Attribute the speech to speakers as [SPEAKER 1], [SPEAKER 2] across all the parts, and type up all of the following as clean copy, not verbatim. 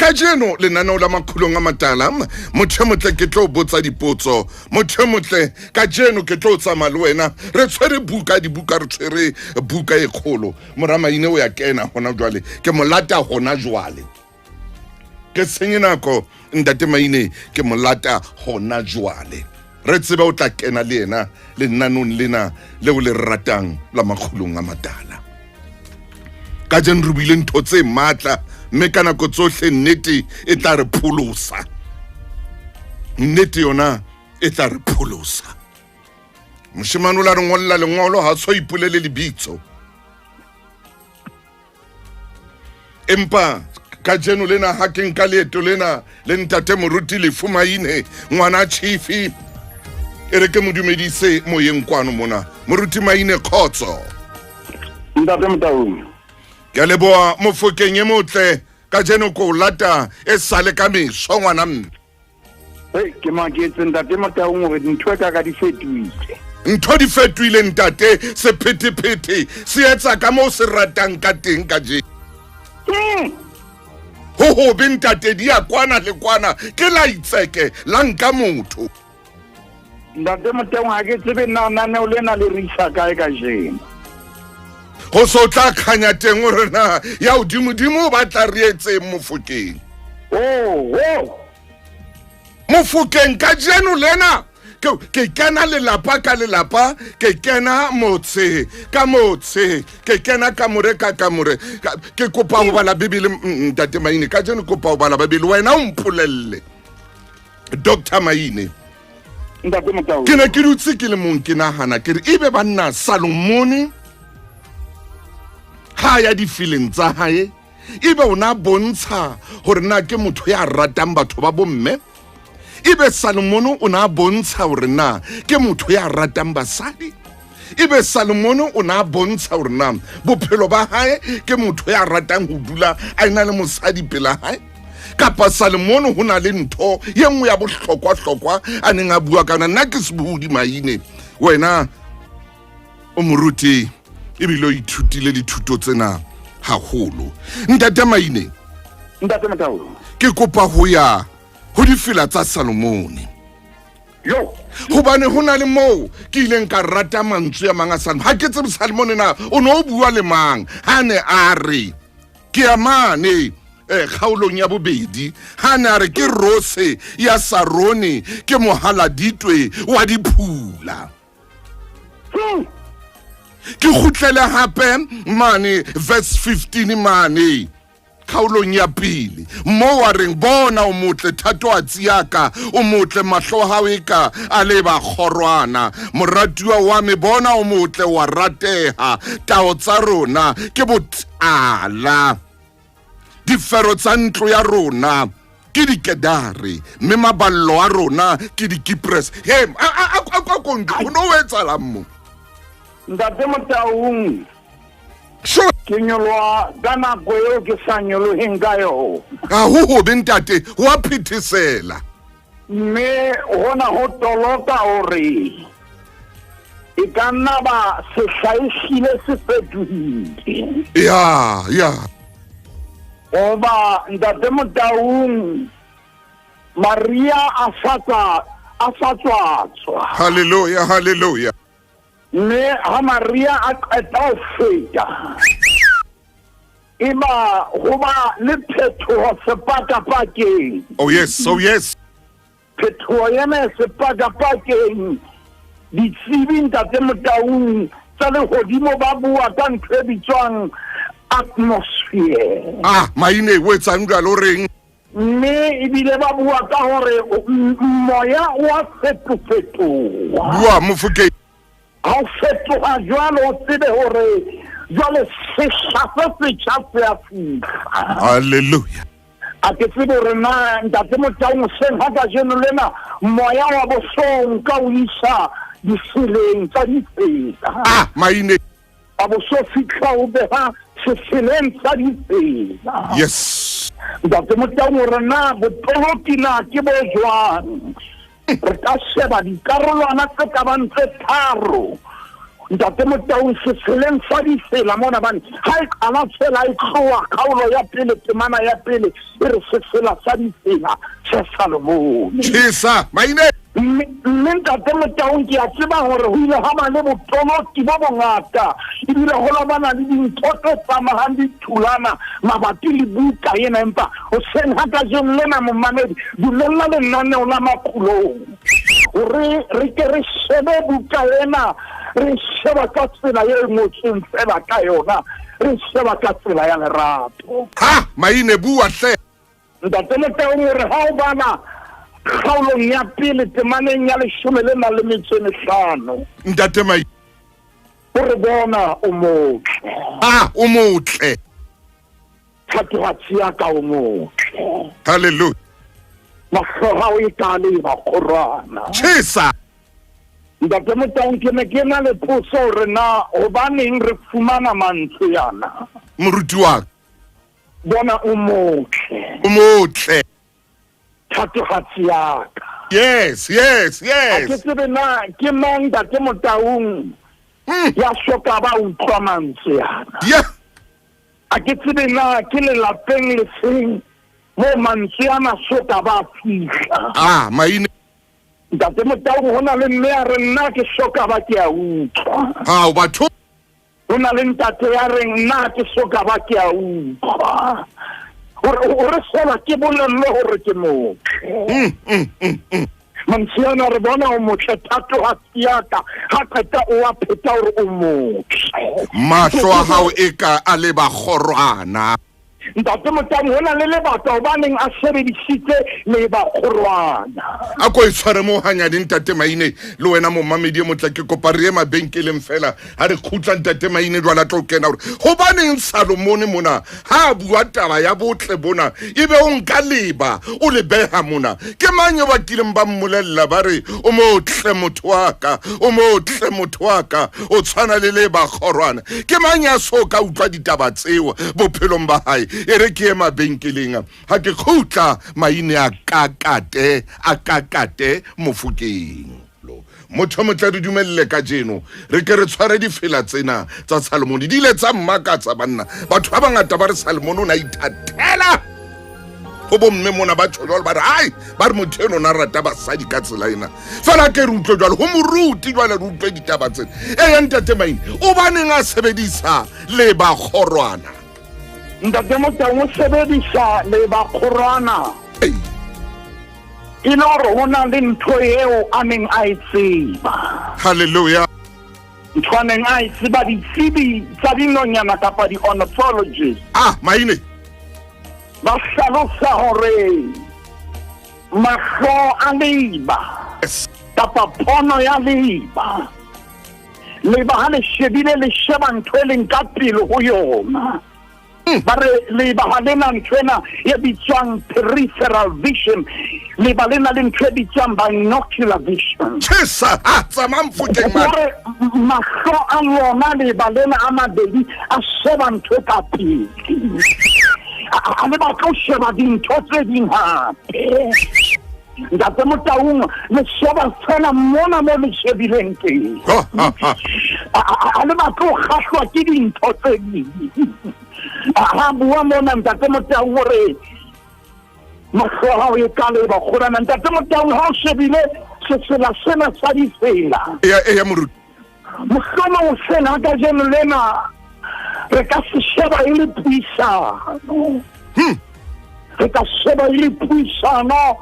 [SPEAKER 1] ka jeno lenaneo la makhulong a matala motho motle ke tlo botsa dipotso motho motle ka jeno ke tlo tsama le wena re tshwere dibuka re tshwere buka e kgolo Moramaine o ya kena hona jwale ke molata hona jwale ke senye nako Ntate Maine ke molata hona jwale re tseba o tla kena le yena le nanong lena le o le ratang la makhulong a matala ka jeno re buile ntho tse matla mme ka nako tsohle nnete e tla re pholosa nnete yona e tla re pholosa moshemane o la re ngolla lengolo ha so ipolele lebitso empa ka jeno lena ha ke nka leeto lena le Ntate Moruti Lefumaine ngwana Chief ere ke modumedise moyeng kwano mona Moruti Maine khotso
[SPEAKER 2] Ntate Motaung
[SPEAKER 1] ke leboa Mofokeng e motle ka jeno ko lata e sale ka meso ngwana mme
[SPEAKER 2] ke maketse Ntate Motaung hore dintho ka di fetoile
[SPEAKER 1] ntho di fetoile ntate sephetephete se etsa ka mo se ratang ka teng ka je ho ntate di a kwana le kwana ke la itseke la nka motho
[SPEAKER 2] Ntate Motaung ha ke tsebe nana o lena le risa kae ka jeno
[SPEAKER 1] go so tla khanya teng rena ya udimodimo ba tla re etse Mofokeng Mofokeng ka jeno lena ke kena le lapa ka le lapa ke kena motse ka motse ke kena ka more ke kopa ho bala Bibele Ntate Maine ka jeno kopa ho bala Bibele wena o mpolelle Dr. Maine
[SPEAKER 2] Ntate Motaung
[SPEAKER 1] ke ne ke dutse ke le mong ke nahana ke re ebe banna Salomone ha ya di feelings tsa hae ebe ona bontsha hore na ke motho ya ratang batho ba bomme ebe Salomone o na bontsha hore na ke motho ya ratang basadi ebe Salomone o na bontsha hore na bophelo ba hae ke motho ya ratang ho dula a ina le mosadi pela hae kapa Salomone ho na le ntho ye nngwe ya bohlokwa a neng a bua kana nna ke sebudi Maine wena o moruti ebile o ithutile dithuto tsena haholo Ntate Maine
[SPEAKER 2] Ntate Motaung
[SPEAKER 1] ke kopa ho ya ho di fila tsa Salomone
[SPEAKER 2] yo
[SPEAKER 1] hobane hona le mo ke ileng ka rata mantswe ya manga Salomone ha ke tsebe Salomone na o no bua le mang ha ne a re ke amane khaulong ya bobedi ha ne a re ke rose ya Saroni ke mohaladitwe wa diphula ke khutlele hape mane verse 15 mane khaulong ya pele mo wa reng bona o motle thato a tsiaka o motle mahlo hawe ka a le ba khorwana moratiwa wa me bona o motle wa rateha tao tsa rona ke botala difero tsa ntlo ya rona ke dikedare mme maballo a rona ke dikipres a kontlo o no etsa la mo
[SPEAKER 2] Ntate Motaung
[SPEAKER 1] sure
[SPEAKER 2] ke nyolwa ka nako eo ke sa nyoloheng ka yona
[SPEAKER 1] ha ho bentate wa phithisela
[SPEAKER 2] mme hona ho toloka hore e ka nna ba se hlaisile se fetohile
[SPEAKER 1] ya
[SPEAKER 2] oba Ntate Motaung Maria a sa tswa
[SPEAKER 1] hallelujah
[SPEAKER 2] mme ha Maria a qeta ho feta iba hoba le phethoho sepakapakeng
[SPEAKER 1] oh yes
[SPEAKER 2] phethoho yana sepakapakeng ditsebi Ntate Motaung tsa lehodimo ba bua ka ntho e bitswang atmosphere
[SPEAKER 1] Maine o etsang jalo reng
[SPEAKER 2] mme ebile ba bua ka hore moya wa fetofetoha
[SPEAKER 1] bua Mofokeng
[SPEAKER 2] ha o fetoha jwalo o tsebe hore jwale sehla se a fihla
[SPEAKER 1] hallelujah
[SPEAKER 2] a ke tsebe hore na Ntate Motaung seng ha ka jeno lena moya wa bosong ka o isa diseleng tsa ditsela
[SPEAKER 1] Maine
[SPEAKER 2] a boso fihla o beha seseleng tsa ditsela
[SPEAKER 1] yes
[SPEAKER 2] Ntate Motaung hore na bopoloti na ke bo jwang re ka sheba dikarolwana tse ka bang tse tharo ntate Motaung se seleng sa ditsela mona bane ha e qala tsela e tloha kgaolo ya pele temana ya pele e re se sela sa ditsela se Salomon
[SPEAKER 1] tshisa maine
[SPEAKER 2] mme ntate Motaung ke a tseba hore ho ile ha ba le botoloti bo bongata ebile ho la bana le dintho tse tsamayang di thulana mabapi le buka ena empa o seng ha ka jeno lena momamedi dulella lenaneo la makgulong re ke re shebe buka ena re sheba ka tsela ye ngotseng fela ka yona re sheba ka tsela ya lerato
[SPEAKER 1] ha maine bua hle
[SPEAKER 2] ntate Motaung re ha o bana kgaolong ya pele temaneng ya 15
[SPEAKER 1] ntate mai
[SPEAKER 2] o re bona o motle
[SPEAKER 1] o motle
[SPEAKER 2] thatohatsi ya ka o motle
[SPEAKER 1] hallelujah
[SPEAKER 2] mahloha o itale ba korwana
[SPEAKER 1] tshisa
[SPEAKER 2] ntate Motaung ke ne ke na le potso re na hobaneng re fumana mantswe yana
[SPEAKER 1] moruti wa
[SPEAKER 2] bona o motle thatohatsi ya ka
[SPEAKER 1] yes
[SPEAKER 2] ke tsebe na ke mang ntate Motaung ya soka ba utlwa mantswe yana
[SPEAKER 1] yeah
[SPEAKER 2] a ke tsebe na ke le lapeng le seng mo mantswe ana soka ba fihla
[SPEAKER 1] maine
[SPEAKER 2] ntate Motaung hona le mme a re nna ke soka ba ke a utlwa
[SPEAKER 1] o batho
[SPEAKER 2] hona le ntate ya re nna ke soka ba ke a utlwa re sela ke bolelle hore ke motle mantsiana re bona o motle thatohatsi ya ka ha qeta o a pheta hore o motle
[SPEAKER 1] mahlo a hao e ka a le bagorwana
[SPEAKER 2] ntate Motaung hona le lebaka hobaneng a sebedisitse le bagorwana
[SPEAKER 1] a ko itshware mo hanyane ntate maine le wena momamedi motla ke kopa re mabenkeleng fela ha re khutla ntate maine jwala tlo kena hore hobaneng Salomon mona ha bua taba ya botle bona ebe o nka leba o le beha mona ke manye ba kileng ba mmolella ba re o motle motho wa ka o motle motho wa ka o tshwana le bagorwana ke manye a so ka utlwa ditaba tseo bophelong ba hae e re ke mabenkeleng ha ke khutla maine a kakate mofukeng motho motla re dumelle ka jeno re ke re tshware difela tsena tsa Salomon di ile tsa mmakatsa banna batho ba bangata ba re Salomon o na ithatela go bomme mona ba tsholo ba re ai ba re motho eno na rata basadi ka tsela ena fela ke re utlwe jwale ho moruti jwale re utlwe ditaba tsena ya ntate maine o baneng a sebedisa le bagorwana
[SPEAKER 2] ntate Motaung o sebedisa le bagorwana e le hore ho na le ntho eo a neng a e tseba
[SPEAKER 1] hallelujah
[SPEAKER 2] ntho a neng a e tseba ditsebi tsa dinonyana kapa di-ornithologists
[SPEAKER 1] maine
[SPEAKER 2] ba hlalosa hore mahlo a leba kapa pono ya leba ha le shebile le sheba ntho e leng ka pele ho yona ba re leba ha lena nthwena e bitswang peripheral vision leba lena le ntho e bitswang binocular vision
[SPEAKER 1] tshisa tsamang fukeng
[SPEAKER 2] hore mahlo a lona leba lena a mabedi a sheba ntho ka pele a le ba tlo sheba dintho tse ding hape ntate Motaung le sheba fela mona mo le shebileng teng a le ba tlo kgahlwa ke dintho tse ding ha bua mona ntate Motaung hore mahlo a hao e ka le bagorwana ntate Motaung ha o shebile setsela sena sa ditsela
[SPEAKER 1] ya moruti
[SPEAKER 2] mohlomong sena ka jeno lena re ka se sheba e le puisano re ka sheba e le puisano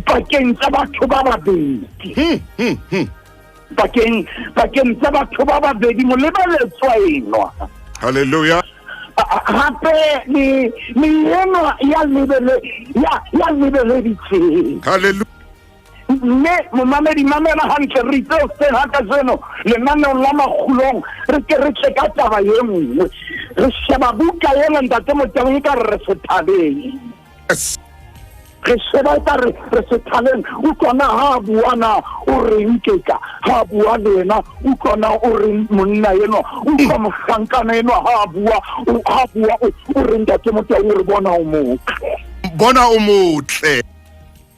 [SPEAKER 2] pakeng tsa batho ba babedi pakeng tsa batho ba babedi molebeletswa enwa
[SPEAKER 1] hallelujah
[SPEAKER 2] hape ni eno ya lebeleditseng
[SPEAKER 1] hallelujah
[SPEAKER 2] mme momamedi mamela hantle re itse seng ha ka jeno lenaneong la makgulong re ke re tse ka taba ye nngwe re sheba buka ena ntate Motaung e ka re sethabeng re sheba e ka re sethabeng o kona ha buana o reng keka ha bua le wena o kona o reng monna eno o ka mohlankana eno ha bua o reng ntate Motaung re bona o motle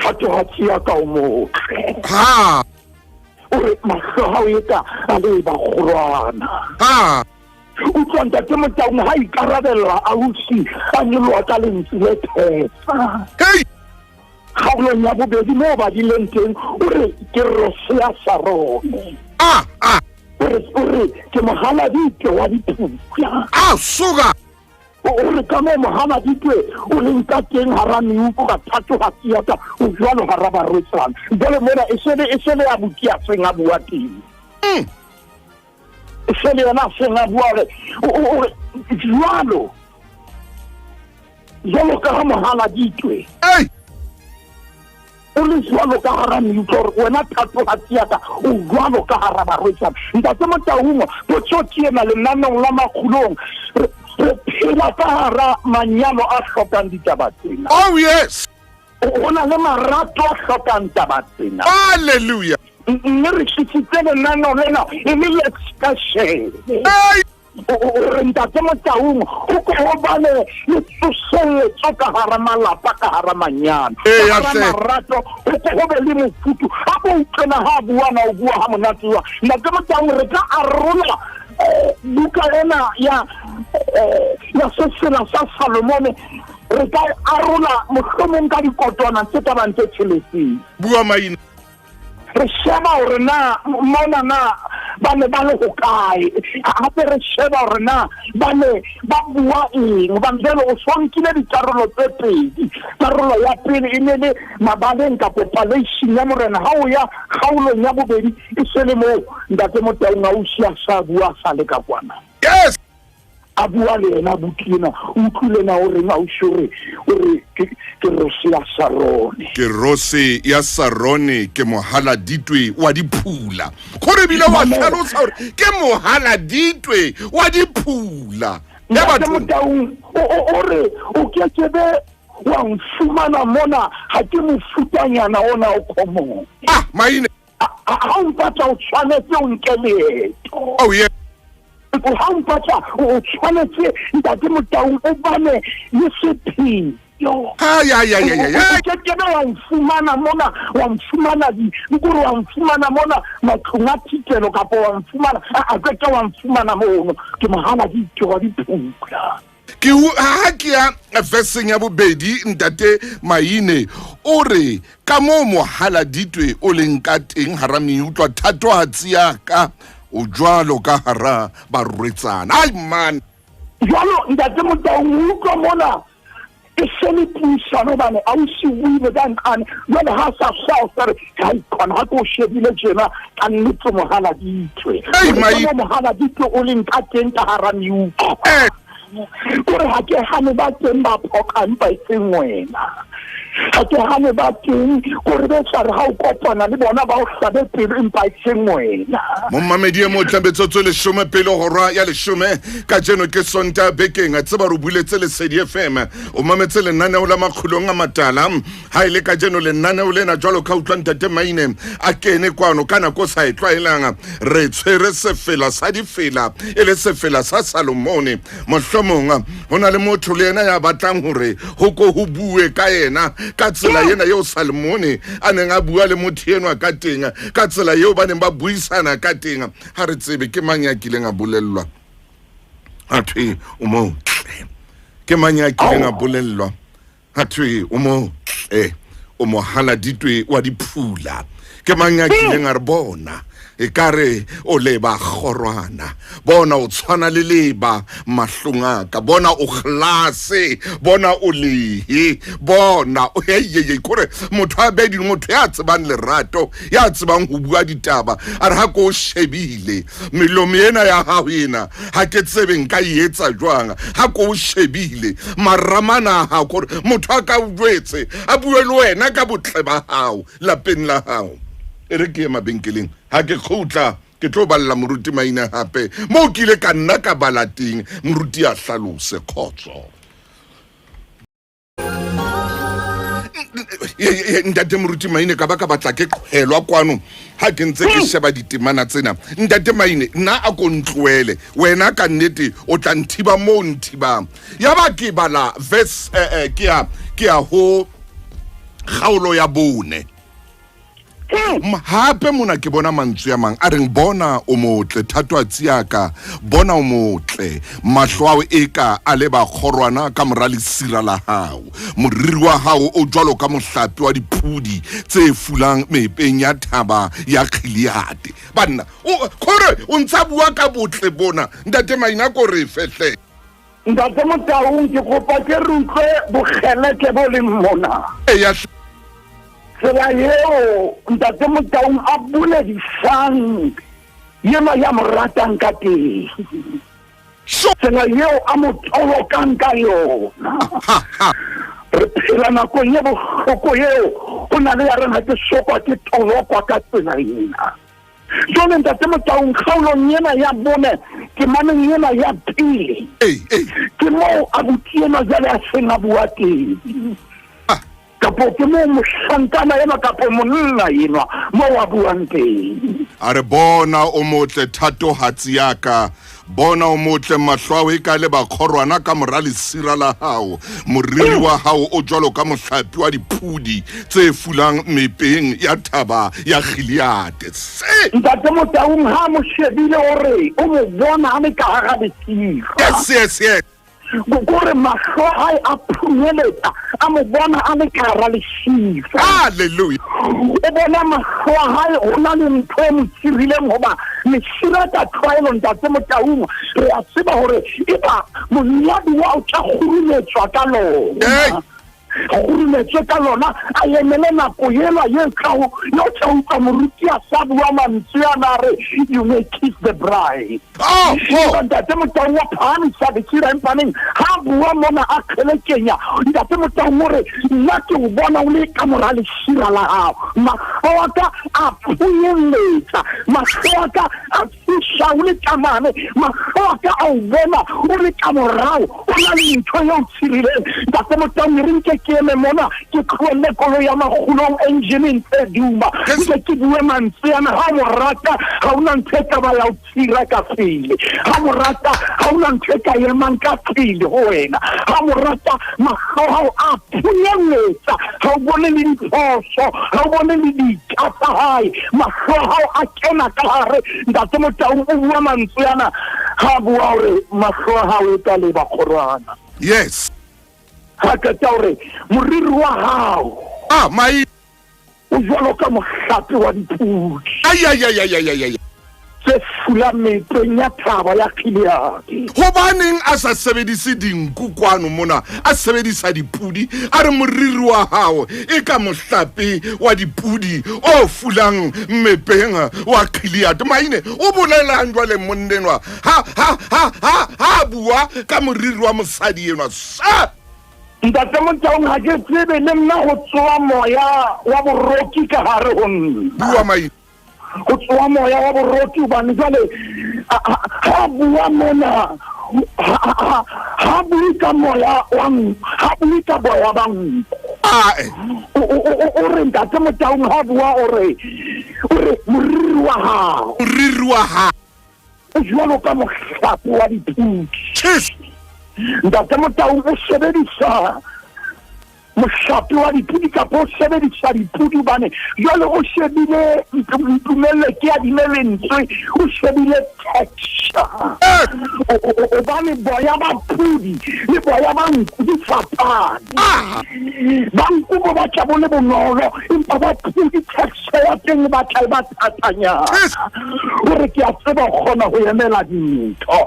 [SPEAKER 2] thatohatsi ya ka o motle o ore mahlo ha o etsa a le ba kgolwana
[SPEAKER 1] ha
[SPEAKER 2] o tswa ntate Motaung ha ikarabella ausi a nyoloha ka lentswe le thesa
[SPEAKER 1] hey
[SPEAKER 2] kgaolong ya bobedi moo ba di leng teng ore ke Rose ya Sarone ore ke Mohaladitwe wa Diphupla
[SPEAKER 1] suka
[SPEAKER 2] ore ka moo Mohaladitwe o leng ka teng hara meupo ka thatohatsi ya ka o jwalo hara barwetsana jwale mona e sele ya bukia seng a bua teng e sele yena seng a bua ore jwalo ka ha Mohaladitwe o le jwalo ka hara meupo wena thatohatsi ya ka o jwalo ka hara barwetsana ntate Motaung potso ena lenanong la makgulong re phela ka hara manyalo a hlokang ditaba tsena
[SPEAKER 1] oh yes
[SPEAKER 2] o na le marato a hlokang taba tsena
[SPEAKER 1] hallelujah
[SPEAKER 2] mme re tlisitse lenaneo lena e le excursion o ntate Motaung o ko ho bane le tsoseletso ka hara malapa ka hara manyalo ka hara marato o ko ho be le mofutu ha bo utlwana ha buana o bua ha monate wa ntate Motaung re ka arola buka ena ya sesela sa Salomone re ka arola mohlomong ka dikotwana tse ka bang tse tsheletseng
[SPEAKER 1] bua maina
[SPEAKER 2] re sheba hore na mona na ba ne ba le ho kae hape re sheba hore na ba bua eng ba ntse o swankile dikarolo tse pedi karolo ya pele e ne le mabaleng ka population ya morena ha o ya kgaolong ya bobedi e sele mo ntate Motaung a usia sa bua sa le ka kwana
[SPEAKER 1] yes
[SPEAKER 2] a bua le yena butlina o utlwile na o reng a o shure ore ke Rose ya Sarone
[SPEAKER 1] ke Rose ya Sarone ke Mohaladitwe wa Diphula gore bile wa tlhalosa hore ke Mohaladitwe wa Diphula ya batho
[SPEAKER 2] Motaung ore o kekebe wa mfumana mona ha ke mofutanyana ona o khomo
[SPEAKER 1] maine
[SPEAKER 2] ha o mpatsa o tshwanetse o nke leeto
[SPEAKER 1] oh yeah
[SPEAKER 2] o ha o mpatsa o tshwanetse ntate Motaung o bane le sephiri
[SPEAKER 1] ya
[SPEAKER 2] ke wa mfumana mona wa mfumana di nkuru wa mfumana mona matlonga titelo kapo wa mfumana a ka wa mfumana mono ke Mohaladitwe wa Diphupla
[SPEAKER 1] ke ha ke ya versing ya bobedi ntate Maine ore ka mo Mohaladitwe o leng ka teng hara meutlwa thatohatsi ya ka o jwalo ka hara barwetsana ai man
[SPEAKER 2] jwalo ntate Motaung o tlo mona e sele puisano bane a o se buile ka nkane jwale ha sa sere ha ikona ha ko shebile jena ka nnetse Mohaladitwe Mohaladitwe o leng ka teng ka hara meutlwa ore ha ke hane ba teng ba phoka mpa e seng wena ha ke hane ba teng gore be tsare ha o kopana le bona ba o hlabe pele mpa e seng wena
[SPEAKER 1] mo mamedi mo tlabetsotso le shome pele hora ya le shome ka jeno ke sonta bekeng a tseba re buletse le Sedi FM o mametse le nana la makgulong a matala ha ile ka jeno le nana o lena jwalo ka utlwa ntate Maine a kene kwano kana ko sa etlwaelanga re tshwere sefela sa difela ele sefela sa Salomone mohlomong hona le motho le yena ya batlang hore ho ko ho bue ka yena ka tsela yena yo Salomone a neng a bua le motho enwa ka teng ka tsela yeo ba neng ba buisana ka teng ha re tsebe ke mang ya kileng a bolellwa a thwe o mo ke mang ya kileng a bolellwa a thwe o mo o Mohaladitwe wa Diphula ke mang ya kileng a re bona e kare o leba khorwana bona o tshwana le leba mahlonga ka bona o glase bona o lehe bona o yeye kore motho a bedi motho ya tsebang lerato ya tsebang ho bua ditaba a re ha ko shebile melomo ena ya hao ena ha ke tsebe nka etsa jwang ha ko shebile maramana ha kore motho a ka utlwetse a bue le wena ka botle ba hao lapeng la hao ere ke mabenkeleng ha ke khutla ke tlo balla moruti Maina hape mo kile ka nna ka balating moruti a hlalose khotso ntate moruti Maine ka ba ka batla ke qhelwa kwano ha ke ntse ke sheba ditemana tsena ntate Maine nna a ko ntloele wena ka nnete o tla nthiba mo nthiba ya ba ke bala verse ke ya ho kgaolo ya bone hape mona ke bona mantswe a mang a reng bona o motle thato a tsiaka bona o motle mahlo ao eka a le ba kgorwana ka mora lesira la hao moriri wa hao o jwalo ka mohlapi wa dipudi tse fulang mepeng ya thaba ya Gilead. Banna kore o ntsa bua ka botle bona ntate Maina ko re fehle
[SPEAKER 2] ntate Motaung ke kopa ke re utlwe bogeleke bo leng mona
[SPEAKER 1] ya
[SPEAKER 2] tsela yeo ntate Motaung a bule disang yema ya mo ratang ka teng tsela yeo a mo tolokang ka yona re phela nakong ye bohloko yeo go na le ya rena ke sokwa ke tolokwa ka tsela ena jone ntate Motaung kgaolong yena ya bone ke maneng yena ya pele ke moo abuti ena jale a seng a bua teng kapo ke moo mohlankana ena kapo monna enwa moo a buang teng
[SPEAKER 1] a re bona o motle thato hatsi yaka bona o motle mahlo ao eka le ba kgorwana ka mora lesira la hao moriri wa hao o jwalo ka mohlapi wa dipudi tse fulang mepeng ya thaba ya Gilead.
[SPEAKER 2] ntate Motaung ha mo shebile hore o mo bona a le ka hara lesira
[SPEAKER 1] yes
[SPEAKER 2] gore mahlo hae a phunyeletsa a mo bona a le ka hara lesira.
[SPEAKER 1] Hallelujah.
[SPEAKER 2] O bona mahlo a hae ho na le ntho e mo sirileng hoba lesira ka tlwaelo ntate Motaung re a tseba hore eba monyadi wa o tla kgurumetswa ka lona kgurumetswe ka lona a emele nako yela ye kao yo tla utlwa moruti a sa bua mantswe a re you may kiss the bride ntate Motaung wa phamisa ditsira empaneng ha bua mona a kgelekenya ntate Motaung hore nna ke o bona o le ka mora lesira la hao mahlo a ka a phunyeletsa mahlo a ka a fisa o le kamane mahlo a ka a o bona o le ka morao o na le ntho ye o tshirileng ntate Motaung re nke ke eme mona ke tlole kolo ya magolong engine tse duma ke bue mantswe ana ha mo rata ha una ntse ka ba ya o tsira ka pele ha mo rata ha una ntse ka yemang ka pele ho wena ha mo rata mahlo a phunyeletsa ha o bone le diphoso ha o bone le dikapa hae mahlo a kena ka hare ntate Motaung o bua mantswe ana ha bua hore mahlo a hao e ka le ba kgorwana
[SPEAKER 1] yes
[SPEAKER 2] ha ka taure moriri wa hao
[SPEAKER 1] mai
[SPEAKER 2] o jwalo ka mohlapi wa dipudi
[SPEAKER 1] ay
[SPEAKER 2] tse fula mepeng ya thaba ya Gilead
[SPEAKER 1] hobaneng a sa sebedise dinku kwano mona a sebedisa dipudi a re moriri wa hao e ka mohlapi wa dipudi o fulang mepeng wa Gilead. Maine o bolelang jwale monnenwa ha bua ka moriri wa mosadi enwa sa
[SPEAKER 2] ntate Motaung ha ke tsebe le nna go tsoa moya wa boroti ka hare ho nna
[SPEAKER 1] bua mai
[SPEAKER 2] go tsoa moya wa boroti bane jale ha bua mona ha bua ka moya wa ha bua ka boya bang o re ntate Motaung ha bua o re moriri wa hao o jwalo ka mohlapi wa dipudi ntate Motaung o sebedisa mohlapi wa dipudi kapo o sebedisa dipudi bane jwale o shebile ntumelle ke ya dimelentswe o shebile texture o bane boya ba pudi le boya ba nku di fapane ba nku bo ba tla bone bonolo empa ba pudi texture ya teng ba tla ba thatanyana gore ke a tseba go kgona go emela dintho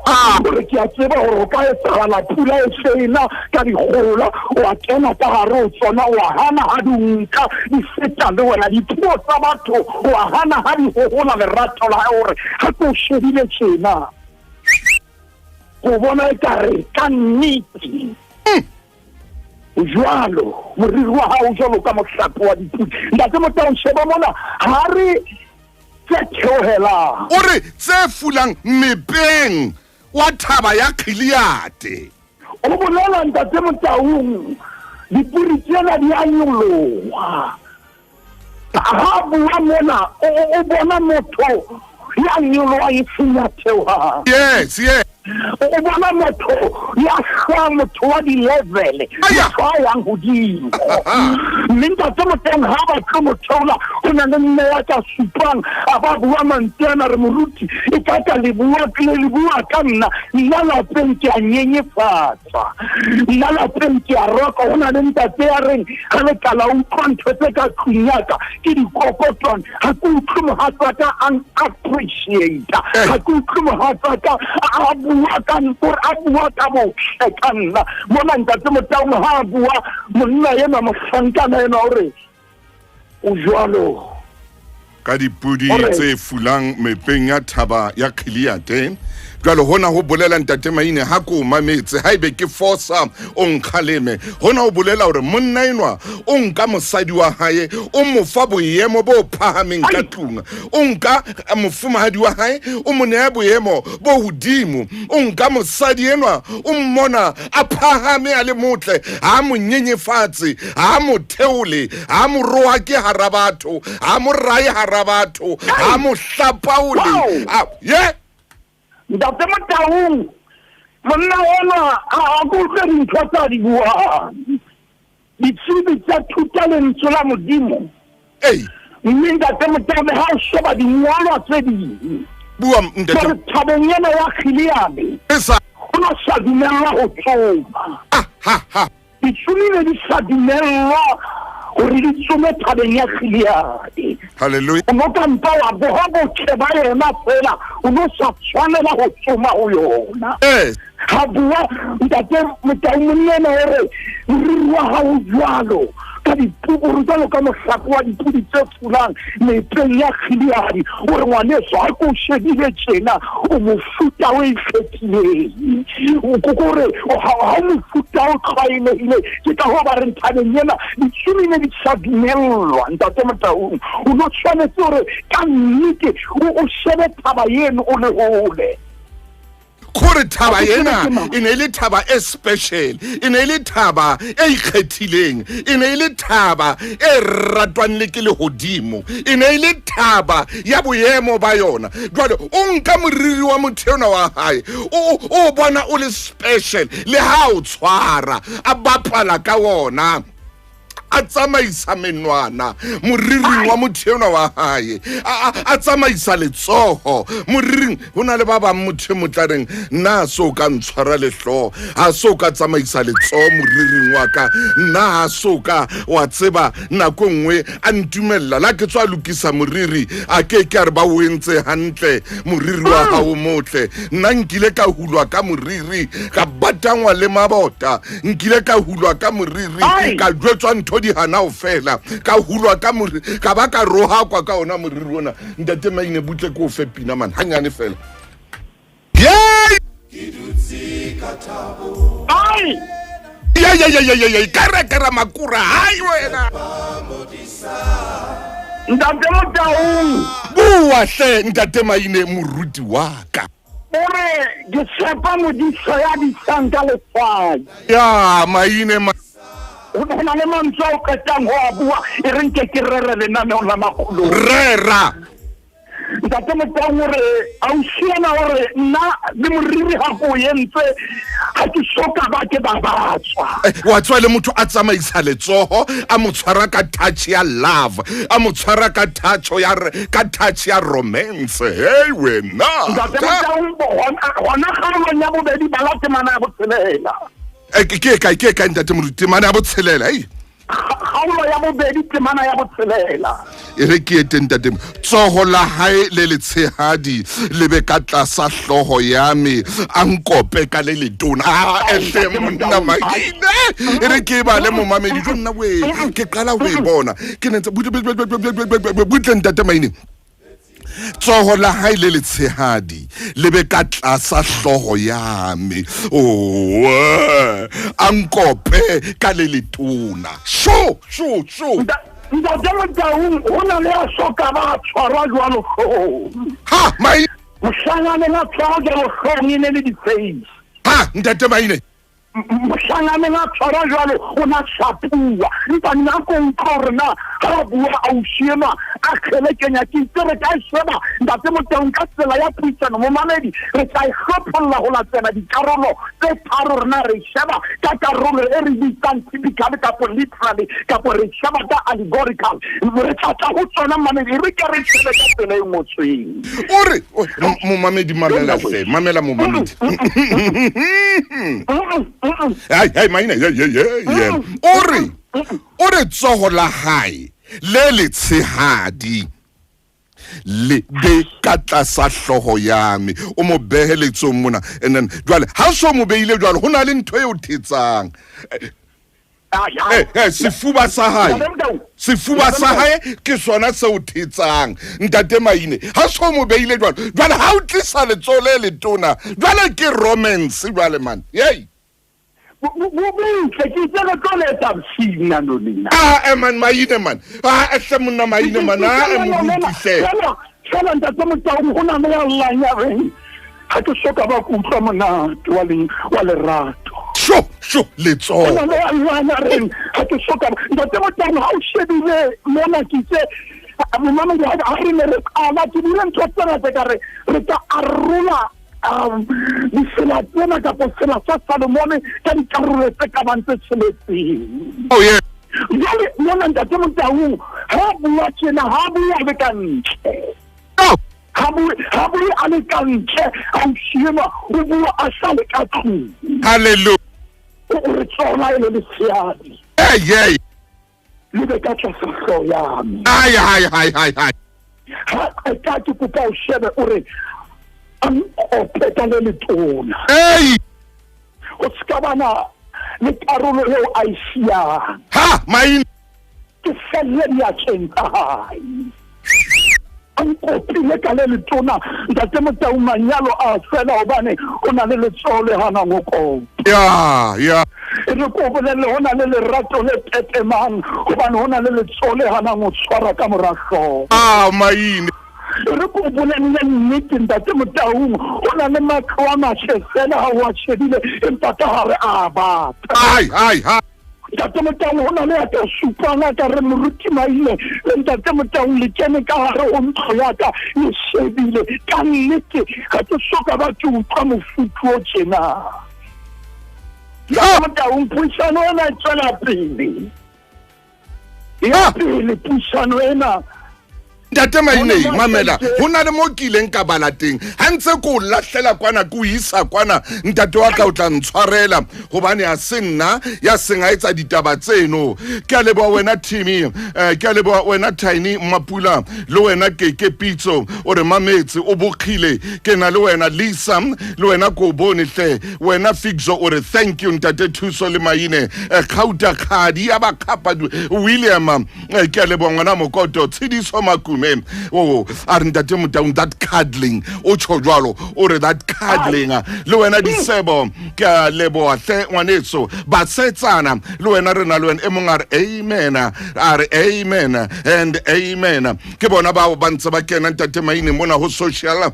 [SPEAKER 2] gore ke a tseba gore o ka etsagala pula e sena ka digola o a kena ka gare o tsona o a hana ha dinka di feta le wena dipuo tsa batho o a hana ha di hohola lerato la gore ha ke o shebile tjena o bona e kare ka nnete jwalo moriri wa hao jwalo ka mohlapi wa dipudi ntate Motaung sheba mona ha re tse theohelang
[SPEAKER 1] o re tse fulang mepeng wa thaba ya Gilead
[SPEAKER 2] o bolela ntate Motaung dipudi tsena di a nyoloha ha bua mona o bona motho ya nyoloha e senya theoha
[SPEAKER 1] yes
[SPEAKER 2] o bona motho ya shwa motho wa di-level motho a yang godimo mme ntate moteng ha ba tlo mothola go na le mme ya ka supang a ba bua mantswe ana re moruti e ka ka le bua ka nna lapeng ke a nyenyefatsa nna lapeng ke a roka go na le ntate ya reng ga le kala utlwa ntho tse ka tlung yaka ke dikokotlwana ga ke utlwe mogatsa ka appreciate ga ke utlwe mogatsa ka a bua ka botle ka nna mona ntate motang ha a bua monna ena mofankana ena gore o jwalo
[SPEAKER 1] ka dipudi tse fulang mepeng ya thaba ya Khiliate jwale hona ho bolela ntate Maine ha ko mametse ha ibe ke forsa o nkgaleme hona ho bolela hore monna enwa o nka mosadi wa hae o mo fa boemo bo phahameng ka tlung o nka mofumahadi wa hae o mo ne boemo bo hodimo o nka mosadi enwa o mmona a phahame a le motle ha mo nyenyefatse ha mo theole ha mo roa ke hara batho ha mo rae hara batho ha mo hlapaole
[SPEAKER 2] ntate Motaung monna ona a go tse ntho tsa di bua ditsebi tsa thuta lentswe la modimo mme ntate Motaung ha o sheba dingwalwa tse di
[SPEAKER 1] bua ntate
[SPEAKER 2] tabeng ena ya Khiliate go na sa dumella go tsoma ditsebi ne di sa dumella gore di tsome tabeng ya Khiliate
[SPEAKER 1] hallelujah
[SPEAKER 2] o no ka mpa wa bohobo tsheba yena fela o no sa tshwanela go tsoma go yona ha bua ntate Motaung monna hore moriri wa hao jwalo ka dipupuru jwalo ka mohlapo wa dipudi tse fulang mepeng ya Khiliate gore ngwaneso ha ko shebile tjena o mofuta o ikgethileng gore ha mofuta o tlwaelehile ke ka ho ba re nthabeng ena ditsomi ne di sa dumellwa ntate Motaung o no tshwanetse gore ka nnete o shebe thaba eno o le hole
[SPEAKER 1] kore thaba yena e ne le thaba e special e ne le thaba e ikgethileng e ne le thaba e ratwang le ke le hodimo e ne le thaba ya boemo ba yona jwale o nka moriri wa motheo wa hae o bona o le special le ha o tshwara a bapala ka wona a tsamaisa menwana moriring wa motheo wa hae a tsamaisa letsoho moriring hona le ba ba motho motlareng nna so ka ntshwara lehlo ha so ka tsamaisa letsoho moriring wa ka nna ha so ka wa tseba nako nngwe a ntumella la ke tswa lokisa moriri a ke re ba o entse hantle moriri wa hao motle nna nkile ka hulwa ka moriri ka batangwa le mabota nkile ka hulwa ka moriri ka jwetswa ntho di hana o fela ka hulwa ka moriri ka ba ka roha kwa ka ona moriri ona ntate Maine butle ko fe pina man hanyane fela ya kara makura hai wena
[SPEAKER 2] ntate Motaung
[SPEAKER 1] bua hle ntate Maine moruti wa ka
[SPEAKER 2] ore ke tshepa modisa ya ditsanka le fa
[SPEAKER 1] ya Maine
[SPEAKER 2] o na le mantswe o qetang ho bua e re nke ke rere lenaneo la makgolo
[SPEAKER 1] rera
[SPEAKER 2] ntate Motaung gore a o siana gore nna le moriri ga go yentse ga ke soka ba ke ba batswa
[SPEAKER 1] wa tswa le motho a tsamaisa letsoho a mo tshwara ka touch ya love a mo tshwara ka touch ya romance hey wena
[SPEAKER 2] ntate Motaung hona ga ya bobedi ba la temana ya botshelela
[SPEAKER 1] ke ka ntate moruti temana ya botshelela
[SPEAKER 2] kgaolo ya bobedi temana ya botshelela
[SPEAKER 1] e re ke ete ntate tsoho la hae le letshehadi le be ka tlasa hloho ya me a nkope ka le letona ehle monna Maine e re ke ba le momamedi jo nna we ke qala ho e bona ke netse butle ntate Maine tsoho la hae le letshehadi le be ka tlasa hloho ya me a nkope ka le letona sho
[SPEAKER 2] ntate Motaung ho na le a soka ba tshwarwa jwalo
[SPEAKER 1] ha Maine
[SPEAKER 2] mohlangane la tshwarwa jwalo hlong ne le di-face
[SPEAKER 1] ha ntate Maine
[SPEAKER 2] mohlangane la tshwarwa jwalo o na hlapua empa nna ko utlwa gore na ga bua ausi ena a khele kenya ke tsere ka sheba ntate Motaung ka tsela ya puisano mo mamedi re tla ikgopholla ho latela dikarolo tse tharo rena re sheba ka karolo e re bitsang typical kapo literally kapo re sheba ka allegorical re tla ho tsona mamedi re ke re shebe ka tsela e ngotsweng
[SPEAKER 1] ore mo mamedi mamela hle mamela mo mamedi hai maina yeah ore tsoho la hae le le tshehadi le be ka tlasa hloho yame o mo beheletsong mona and then jwale ha so mo beile jwale ho na le ntho e o thetsang sefuba sa hae ke sona se o thetsang ntate Maine ha so mo beile jwale ha o tlisa letsole le tona jwale ke romance jwale man yey man Maine man hle monna Maine man
[SPEAKER 2] Fela ntate Motaung ho na le ya lanyareng ha ke soka ba kutlwa monate wa lerato
[SPEAKER 1] sho letso
[SPEAKER 2] ho na le ya lanyareng ha ke soka ntate Motaung ha o shebile mona ke tse mama ha re ne re qala ke dire ntho tsena tse ka re ka arula ditsela tsena kapo tsela tsa Salomone ka dikarolo tse ka bang tse tsheletseng
[SPEAKER 1] oh yeah
[SPEAKER 2] jwale mona ntate Motaung ha bua tjena ha bua le ka ntle ha bua a le ka ntle a ushima o bua a sa le ka tlung
[SPEAKER 1] hallelujah
[SPEAKER 2] o re tsona e le leseadi
[SPEAKER 1] hey
[SPEAKER 2] le be ka tlasa hloho yame
[SPEAKER 1] hai
[SPEAKER 2] ha ka ke kopa o shebe o re le letona o ska bana le karolo eo a isiang
[SPEAKER 1] ha Maine
[SPEAKER 2] ke felle ya tshenta hai kopile ka le letona ntate Motaung manyalo a fela hobane o na le letsole hana ngoko
[SPEAKER 1] ya
[SPEAKER 2] re ko bolele hona le lerato le tetemang hobane hona le letsole hana ngotshwara ka morago
[SPEAKER 1] Maine
[SPEAKER 2] re ko bolele nnete ntate Motaung o na le matlo a mashe fela ha wa shebile empa ka hare a batla
[SPEAKER 1] hai
[SPEAKER 2] ntate Motaung ho na le ya ka supana ka re moruti Maile ntate Motaung le kene ka hare o ntlo ya ka e shebile ka nnete ga ke soka ba ke utlwa mofuthu o tjena ntate Motaung puisano ena e tswela pele ya pele puisano ena
[SPEAKER 1] ntate Maine mamela hona le mo kileng ka balateng ha ntse ko lahlela kwana ko isa kwana ntate wa ka o tla ntshwarela hobane a se nna ya sengaetsa ditaba tseno ke a leboha wena Timmy ke a leboha wena Tiny Mapula le wena Keke Pitso o re mametse o bokgile ke na le wena Lisa le wena ko bone hle wena Fixo o re thank you ntate Thuso le Maine khauta khadi ya ba khapa William ke a leboha ngwana Mokoto Tshidiso Makume a re ntate Motaung that cuddling o tsho jwalo o re that cuddling le wena Disebo ke a leboha hle ngwanetso ba setsana le wena re na le wena e mong a re amen a re amen and amen ke bona ba ntse ba kena ntate Maine mona ho social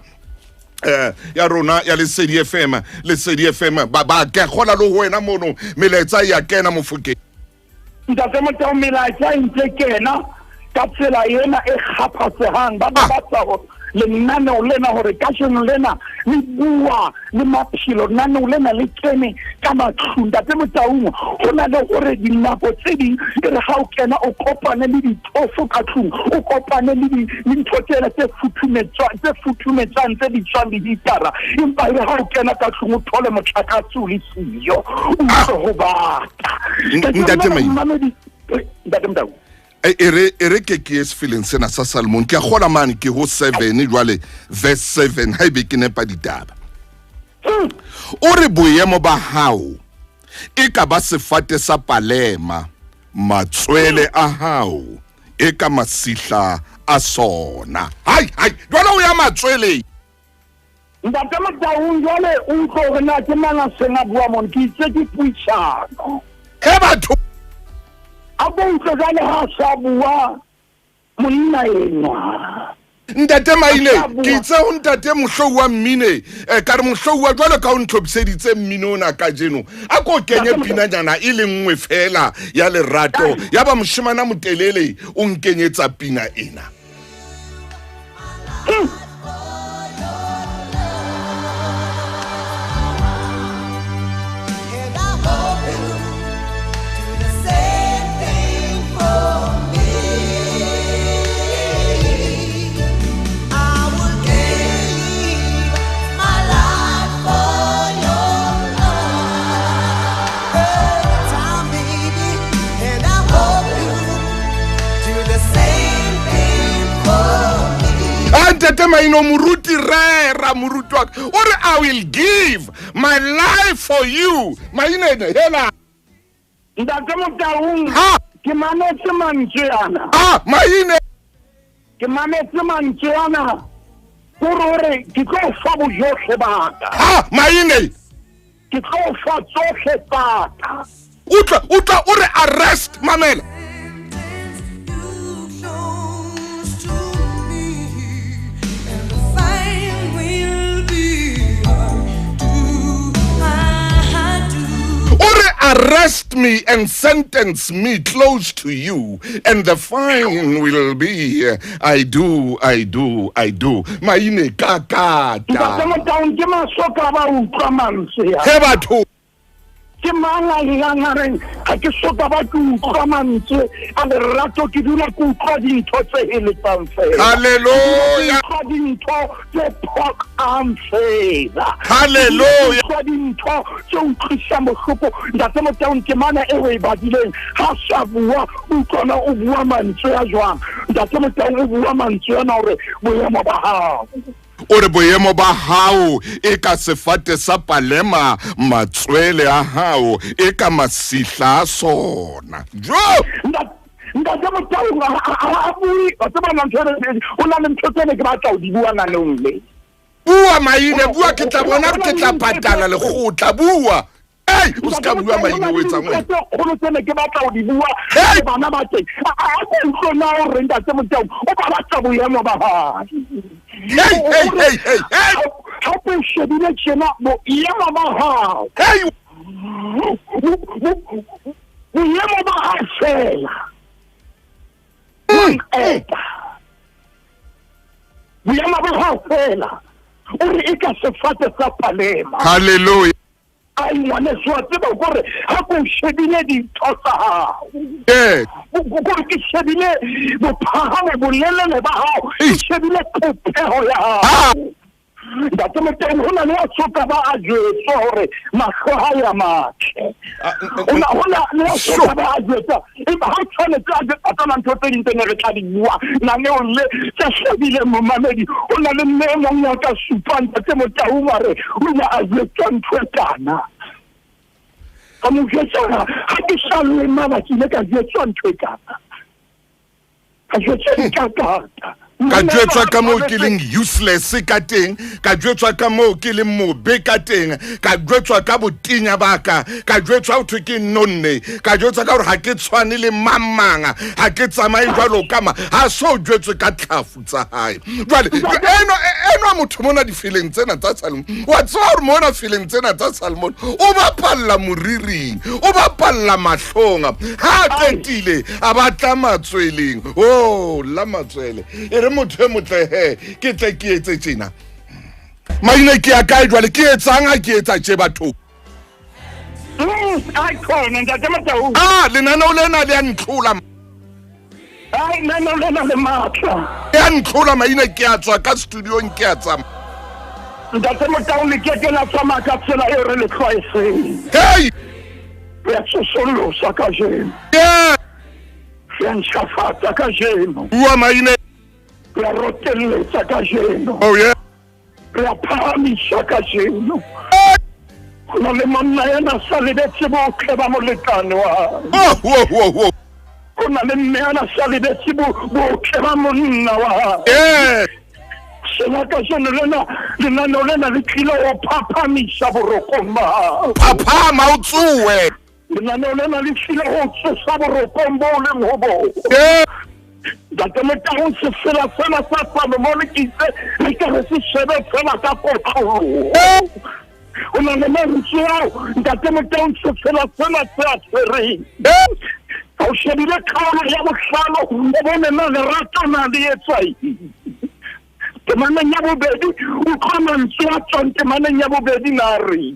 [SPEAKER 1] ya rona ya Lesedi FM ba ke gola le wena mono meletsa ya kena mofukeng
[SPEAKER 2] ntate Motaung meletsa ntse kena ka tsela ena e kgaphatsehang ba batla ho lenaneo lena hore ka jeno lena le bua le maphelo lenaneo lena le kene ka matlung ntate Motaung ho na le hore dinako tse ding e re ha o kena o kopane le ditofo ka tlung o kopane le dintho tsena tse futhumetsang tse di tswang ditara empa e ha o kena ka tlung o thole motlakatsi o le siyo o ho bata
[SPEAKER 1] ntate Maine
[SPEAKER 2] ntate Motaung
[SPEAKER 1] ere ke es feeling sena sa Salmon ke a gola mane ke ho 7 jwale verse 7 ha ibe ke nepa ditaba o re boemo ba hao e ka ba sefate sa palema matswele a hao e ka masihla a sona hai jwale o ya matswele
[SPEAKER 2] ntate Motaung jwale o tlo re na ke mana senga bua mon ke itse ke puisano
[SPEAKER 1] he batho
[SPEAKER 2] a bontse jale ha sa bua monna enwa
[SPEAKER 1] ntate Maine ke itse ho ntate mohlou wa mmine ka re mohlou wa jwale ka o ntlhopiseditse mmine ona ka jeno a ko kenye pinanyana e le nngwe fela ya lerato ya ba moshimana motelele o nkenyetsa pina ena
[SPEAKER 3] And I hope you do the same thing for me. I would give my life for your love. Every time, baby, and I hope you do the same thing for me.
[SPEAKER 1] Antete maino muruti rera muruti wak. Or I will give my life for you. Maine hela.
[SPEAKER 2] Ntate Motaung,
[SPEAKER 1] Ha!
[SPEAKER 2] ke mametse mantswe ana.
[SPEAKER 1] Ah, maine.
[SPEAKER 2] Ke mametse mantswe ana. Gore ke tlo fa bojotlhe baka.
[SPEAKER 1] Ah, maine.
[SPEAKER 2] Ke tlo fa tsotlhe baka.
[SPEAKER 1] Utla ore arrest mamela.
[SPEAKER 3] You close to me, and the same will be I do.
[SPEAKER 1] Ore arrest me and sentence me close to you, and the fine will be I do. Maine
[SPEAKER 2] Ntate
[SPEAKER 1] kakata.
[SPEAKER 2] Motaung, ke masoka ba utlwa mantswe a.
[SPEAKER 1] He batho.
[SPEAKER 2] Ke mang a yang a reng ga ke soka ba ke utlwa mantswe a lerato ke dula ke utlwa dintho tse heletsang fela.
[SPEAKER 1] Hallelujah.
[SPEAKER 2] Ke utlwa dintho tse phokang fela.
[SPEAKER 1] Hallelujah.
[SPEAKER 2] Ke utlwa dintho tse utlwisang bohloko. Ntate Motaung, ke mana e o e badileng ha sa bua o utlwana o bua mantswe a jwang. Ntate Motaung, o bua mantswe ana hore boemo ba hao.
[SPEAKER 1] Ore boemo ba hao e ka sefate sa palema matswele a hao e ka masihla a sona jo
[SPEAKER 2] Ntate Motaung a bue a tseba na ntho o na le ntho tsene ke batla o di bua nanong le.
[SPEAKER 1] bua maine bua ke tla bona ke tla patala lekgotla bua ei o ska bua maine o etsa mo
[SPEAKER 2] Go tsene ke batla o di bua
[SPEAKER 1] Hey!
[SPEAKER 2] ke bana ba teng a go ntona o re Ntate Motaung o ba batla boemo ba hae.
[SPEAKER 1] hey
[SPEAKER 2] Ha o shebile tjena boemo ba hao
[SPEAKER 1] hey
[SPEAKER 2] boemo ba hae fela boemo ba hao fela o re e ka sefate sa palema
[SPEAKER 1] hallelujah
[SPEAKER 2] a ngwaneso a tseba gore ha ko shebile dintho tsa hao
[SPEAKER 1] yeah
[SPEAKER 2] gore ke shebile bophahamo bolelele ba hao ke shebile phepheho ya hao Ntate Motaung ho na le a soka ba a jwetsa hore mahlo ha ya matle ho na le a soka ba a jwetsa empa ha tshwanetse a jwetsa tsona ntho tse ding tse ne re tla di bua naneo le tse shebile momamedi ho na le mme e mong ya ka supang Ntate Motaung a re o ne a jwetsa ntho e kana ka mo jwetsa ha ke sa lema ba ke ile ka jwetsa ntho e kana ka jwetsa dikakata
[SPEAKER 1] ka jwetswa ka moo ke leng useless ka teng ka jwetswa ka moo ke leng mobe ka teng ka jwetswa ka botinya baka ka jwetswa ho thwe ke nonne ka jwetswa ka hore ha ke tshwane le mamanga ha ke tsamaye jwalo kama ha so jwetswe ka tlhafu tsa hae jwale eno motho mona di feeling tsena tsa Salmon wa tswa hore mona feeling tsena tsa Salmon o ba palla moriring o ba palla mahlonga ha qetile a batla matsweleng la matswele motho motle he ke tle ke etse tjena maine ke ya kae jwale ke etsang a ke etsa tje batho
[SPEAKER 2] ai khona Ntate Motaung
[SPEAKER 1] lenaneo lena le ya ntlhola
[SPEAKER 2] ai nana lena le matla
[SPEAKER 1] ya ntlhola maine ke a tswa ka studiong ke a tsama
[SPEAKER 2] Ntate Motaung le ke la tsama ka tsela e re le tlwaetseng
[SPEAKER 1] hey
[SPEAKER 2] ya tsosolosa ka jeno
[SPEAKER 1] yeah
[SPEAKER 2] ya ntšhafatsa ka jeno
[SPEAKER 1] bua maine
[SPEAKER 2] ya roteletsa ka jeno
[SPEAKER 1] oh yeah
[SPEAKER 2] ya phahamisa ka jeno go na le monna yana sa lebetse botlhe ba molekane wa
[SPEAKER 1] oh
[SPEAKER 2] go na le mme yana sa lebetse botlhe ba monna wa
[SPEAKER 1] yeah
[SPEAKER 2] sena ka jeno lenaneo lena le tlile go phaphamisa borokong ba gago
[SPEAKER 1] phaphama o tsoe
[SPEAKER 2] lenaneo lena le tlile go tsosa borokong bo o leng go bone
[SPEAKER 1] yeah
[SPEAKER 2] Ntate Motaung se fela sa Salomon ke itse le ka re se shebe fela ka kotlolo o na le mantswe ao Ntate Motaung se fela se a tshwereng ka o shebile kgaolo ya bohlano o bone na lerato na le etswa temaneng ya bobedi o khona ntse wa tswang temaneng ya bobedi na re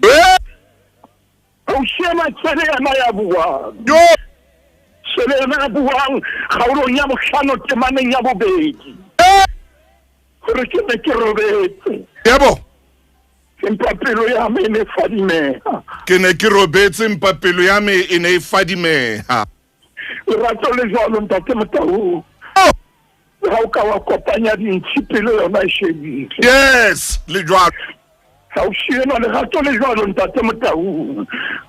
[SPEAKER 2] o shema tsele yana ya buang
[SPEAKER 1] yo
[SPEAKER 2] tsele yana ya buang kgaolong ya bohlano temaneng ya bobedi gore ke ne ke robetse
[SPEAKER 1] yebo
[SPEAKER 2] empa pelo ya me ne fadimeha
[SPEAKER 1] ke ne ke robetse mpa pelo ya me e ne e fadimeha
[SPEAKER 2] lerato le jwalo ntate Motau ha o ka wa kopanya dintshi pelo yona e shebile
[SPEAKER 1] yes le jwalo
[SPEAKER 2] ha o shiena lerato le jwalo ntate Motau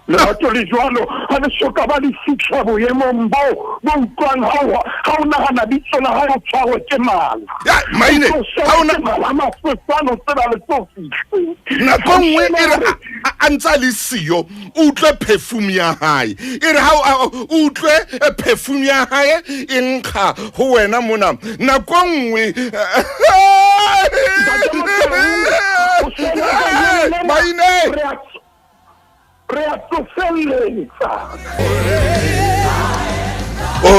[SPEAKER 2] lerato le jwalo ha le soka ba le fitlha boemong bo utlwang ha o nagana bitso la ha o tshwarwe ke mala
[SPEAKER 1] maine ha ona
[SPEAKER 2] mala mafefano tsela le tso fitlhe
[SPEAKER 1] nako nngwe e re a ntse le siyo o utlwe perfume ya hae e re ha o utlwe perfume ya hae e nkga ho wena mona nako nngwe maine
[SPEAKER 2] re a tsofelletsa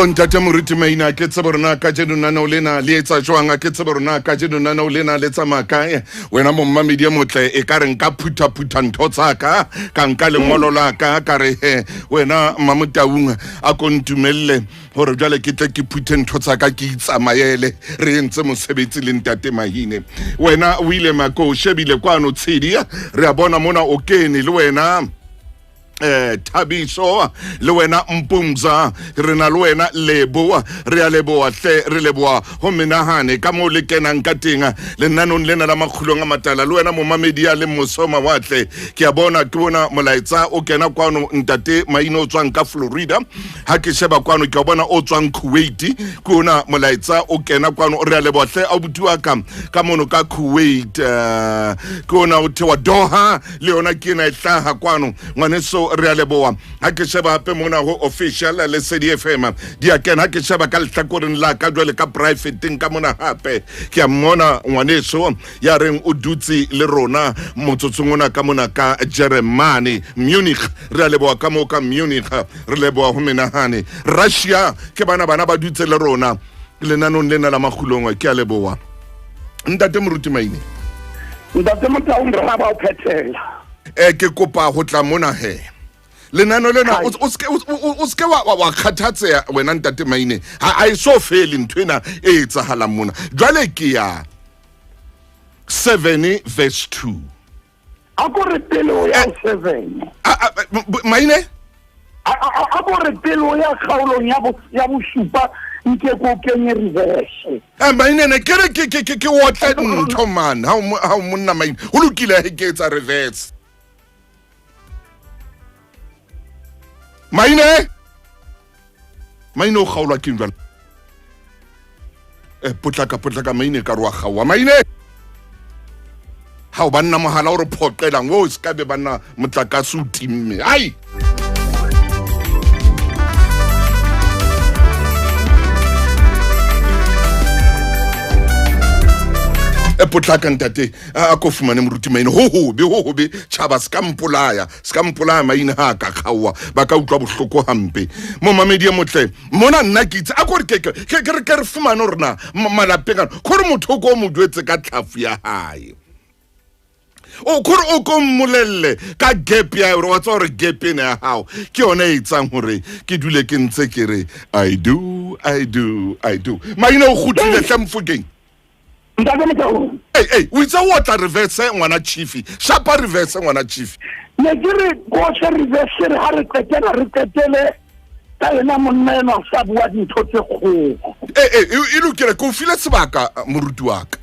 [SPEAKER 1] ntate Moruti Maina ke tsebe rona ka jeno nanao lena le etsa jwang ke tsebe rona ka jeno nanao lena le tsamaya kae wena mommamedi motle e ka re nka phutha ntho tsaka ka nka lengolo la ka re wena Mamutaung a kontumelle hore jwale ke tle ke phuthe ntho tsaka ke itsamayele re entse mosebetsi le ntate Mahine wena o ile mako shebile kwano tshedi re a bona mona o kene le wena Thabiso le wena Mpumza re na le wena Leboa re a leboa hle re leboa ho menahane ka mo le kenang ka tenga le nanong lena la makhulong a matala le wena momamedi ya le mosoma wa hle ke a bona ke bona molaetsa o kena kwano ntate Maina o tswang ka Florida ha ke sheba kwano ke bona o tswang Kuwait ke ona molaetsa o kena kwano re a leboa hle a butua ka mono ka Kuwait ke ona o thewa Doha le ona ke na ihlaha kwano ngwaneso re a leboa ha ke sheba hape mona ho official le CDFM di a kena ha ke sheba ka lehlakoreng la ka jwale ka private ka mona hape ke a mmona ngwaneso ya reng o dutse le rona motsotsong ona ka mona ka Germany Munich re a leboa ka mo ka Munich re leboa ho menahane Russia ke bana ba dutse le rona le nanong lena la makhulong ke a leboa ntate Moruti Maine
[SPEAKER 2] ntate Motau re ba o phethela
[SPEAKER 1] ke kopa ho tla mona he lenano lena o ske wa khathatseya wena ntate Maine ha I so fele ntwena e etsahalang mona jwale ke ya 7 verse 2
[SPEAKER 2] akore pelo ya 7
[SPEAKER 1] Maine
[SPEAKER 2] akore pelo ya kgaolong ya boshupa nke ko kenye reverse
[SPEAKER 1] Maine ne kere ke wotla ntho man ha monna Maine ho lokile he ke etsa reverse Maine o kgaolwa ke jwale potlaka Maine ka roa gawa Maine ha o banna mohala o re phoqelang o ska be bana motlakase o timme ai potlaka ntate a ko fumane Moruti Maine ho hobe tshaba ska mpolaya Maine ha ka khawa ba ka utlwa bohloko hampe momamedi motle mona nna ke itse a ko re ke re fumane rena malapeng go re motho go mo duetse ka tlhafu ya hae o khore o ko mmolelle ka gap ya re wa tsore gap ena ya hao ke yona e tsang hore ke dule ke ntse ke re I do Maine o khutile hlamfukeng
[SPEAKER 2] ntate Motau
[SPEAKER 1] o itse o tla reverse ngwana chief shapa reverse ngwana chief
[SPEAKER 2] ne ke re go se reverse re ha re tetele ka yena monna ena sa bua dintho tse kgolo
[SPEAKER 1] e lokile ko file sebaka Moruti wa ka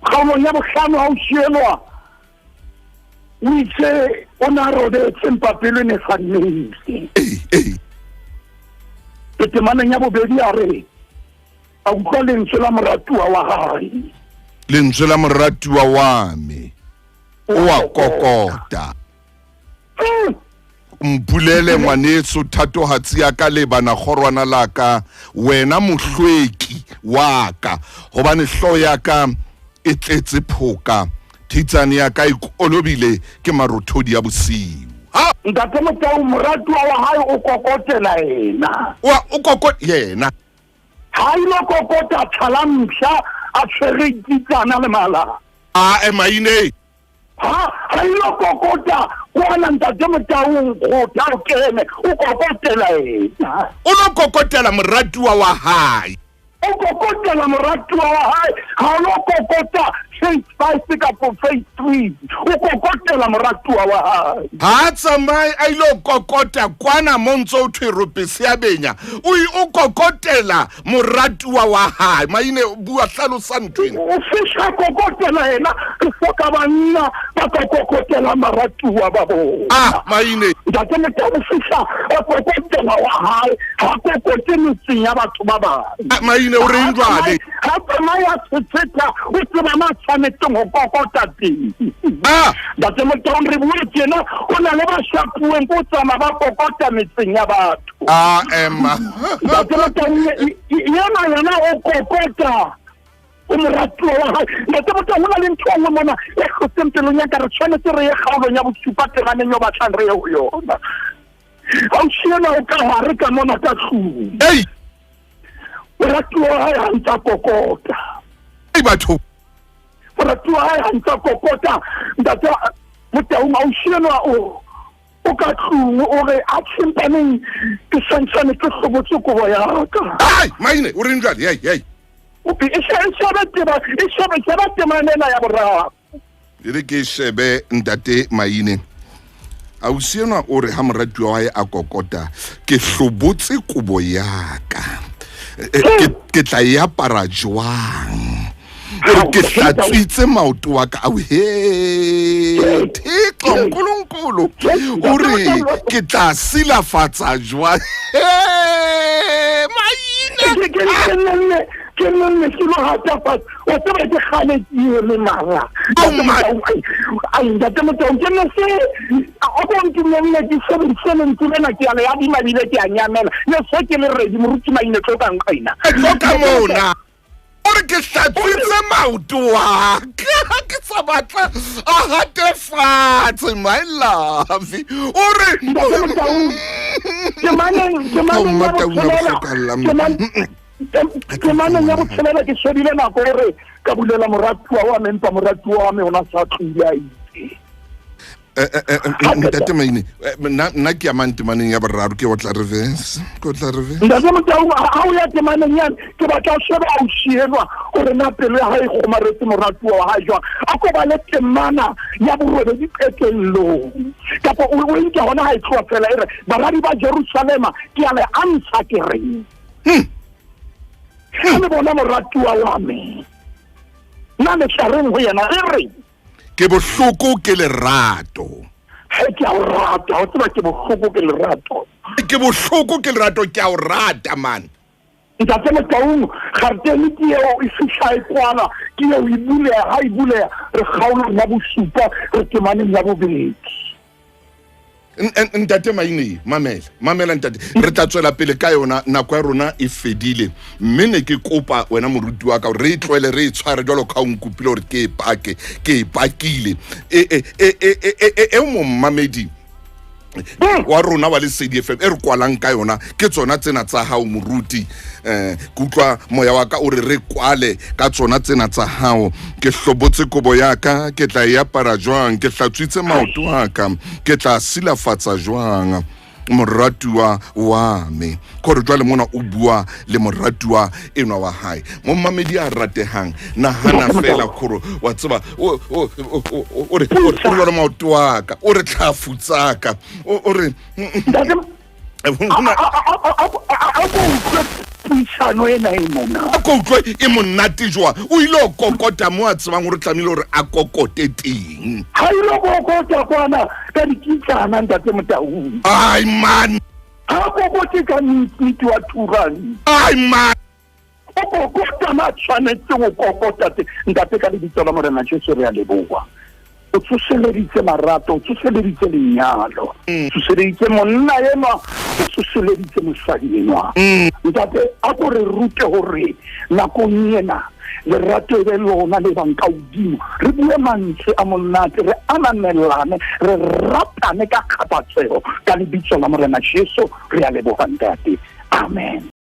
[SPEAKER 2] kgaolong ya bohlano ha o shielwa o itse o na robetse empa pelo ne fadimehile temaneng ya bobedi a re a utlwa lentswe la moratuwa wa hae
[SPEAKER 1] lentswe la moratuwa wa me o a kokota mpulele ngwaneso thatohatsi ya ka le bana khorwana la ka wena mohlweki wa ka hobane hlo ya ka e tletse phoka thitsane ya ka ikolobile ke marothodi ya bosiu
[SPEAKER 2] ntate Motau moratuwa wa hae o kokotela yena
[SPEAKER 1] o kokot yena
[SPEAKER 2] ha ilo kokota thalamsha a tshwere ditsana le mala
[SPEAKER 1] Maine
[SPEAKER 2] ha ilo kokota kwana ntate Motaung go ta o kene o kokotela ena
[SPEAKER 1] o lo kokotela moratuwa wa hae
[SPEAKER 2] o kokotela moratuwa wa hae ha lo kokota phase 5 ka po phase 3 o kokotela moratuwa wa hae
[SPEAKER 1] ha tsamai a ilo kokota kwana montso o thweropese ya benya o kokotela moratuwa wa hae Maine bua hlalosa ntwena
[SPEAKER 2] o fisha kokotela ena ke foka banna ba kokotela moratuwa ba bona
[SPEAKER 1] Maine
[SPEAKER 2] ntate Motaung fisha o kokotela wa hae ha kokote metseng ya batho ba bang
[SPEAKER 1] Maine o reng jwale
[SPEAKER 2] ha tsamaya tshetsa o tseba ma tshwanetse go kokota teng ntate Motaung re bua tjena go na le ba shapuweng go tsama ba kokota metseng ya batho ntate Motaung yena o kokota o moratuwa wa hae ntate Motaung go na le ntho nngwe mona e kgotseng pelong ya ka re tshwanetse re ye kgaolong ya bosupa temaneng yo batlang re ye go yona ha o tshela o ka hare ka mona ka tlung moratuwa wa hae ha ntsa kokota
[SPEAKER 1] batho
[SPEAKER 2] moratuwa wa hae ha ntsa kokota ntate Motaung ha o tshela o ka tlung o re a tshimpaneng ke santsane ke hlobotse kobo ya ka
[SPEAKER 1] Maine o reng jwale
[SPEAKER 2] e shebe temanena ya boraro
[SPEAKER 1] re ke shebe ntate Maine ausi enwa o re ha moratuwa wa hae a kokota ke hlobotse kobo ya ka ke tla e apara jwang ke hlatswitse maoto wa ka Thixo Nkulunkulu o re ke tla silafatsa jwang Maine
[SPEAKER 2] ke nne ke lo hata pat o tseba ke khale le mara ai ntate Motaung ke nne se o go ntumelle ke se ntumela ke ala ya di mabile ke anyamela ne se ke le ready moruti Maine tloka nkaina
[SPEAKER 1] tloka mona o re ke hlatswitse maoto wa ka ke sa batla a hate fatshe my love o re
[SPEAKER 2] ke maneng ya botshelela ke shebile nako gore ka bulela moratuwa wa me empa moratuwa wa me ona sa tlile a itse
[SPEAKER 1] ntate Maine nna ke amang temaneng ya boraro ke o tla reverse
[SPEAKER 2] ntate Motaung ha o ya temaneng yana ke batla o shebe a o shielwa gore na pelo ya hae kgomaretse moratuwa wa hae jwang a ko ba le temana ya borobedi qetellong kapa o nke gona ha e tloa fela e re baradi ba Jerusalema ke a le amsa ke reng ha le bona moratuwa wa me nna le tlareng go yena re
[SPEAKER 1] ke bohloko ke lerato
[SPEAKER 2] ke a o rata o tseba ke bohloko ke lerato
[SPEAKER 1] ke a o rata man
[SPEAKER 2] ntate Motaung gartene ke eo e fihla e kwana ke eo e buleha ha e buleha re kgaolong ya bosupa re temaneng ya bobedi
[SPEAKER 1] ntate Maine mamela ntate re tla tswela pele ka yona nako ya rona e fedile mme ne ke kopa wena moruti wa ka re tlwele re tshware jalo ka o nkupile gore ke e pakile mo mamedi wa rona wa Lesedi FM e re kwalang ka yona ke tsona tsena tsa hao moruti ke utlwa moya wa ka o re kwale ka tsona tsena tsa hao ke hlobotse kobo ya ka ke tla e apara jwang ke hlatswitse maoto wa ka ke tla silafatsa jwang moratuwa wa me gore jwale mona o bua le moratuwa enwa wa hae mo mamedi a ratehang nahana fela gore wa tseba o re le maoto wa ka o re tlhafutsaka o re
[SPEAKER 2] puisano ena e mona
[SPEAKER 1] ko utlwe e monate jwa o ile o kokota mo a tsebang gore tlamile gore a kokote teng
[SPEAKER 2] ha ile kokota kwana ka dikitsana ntate Motaung
[SPEAKER 1] ai man
[SPEAKER 2] ha kokote ka nnete wa turang
[SPEAKER 1] ai man
[SPEAKER 2] o kokota ma tshwanetse go kokota ntate ka lebitso la Morena Jesu re a leboga o tsoseleditse marato o tsoseleditse lenyalo tsoseleditse monna ena o tsoseleditse mosadi enwa ntate a go re rute gore nakong ena lerato le lona le bang ka udimo re bue mantswe a monate re ananelane re ratane ka kgapatsego ka lebitso la Morena Jesu re a leboga ntate amen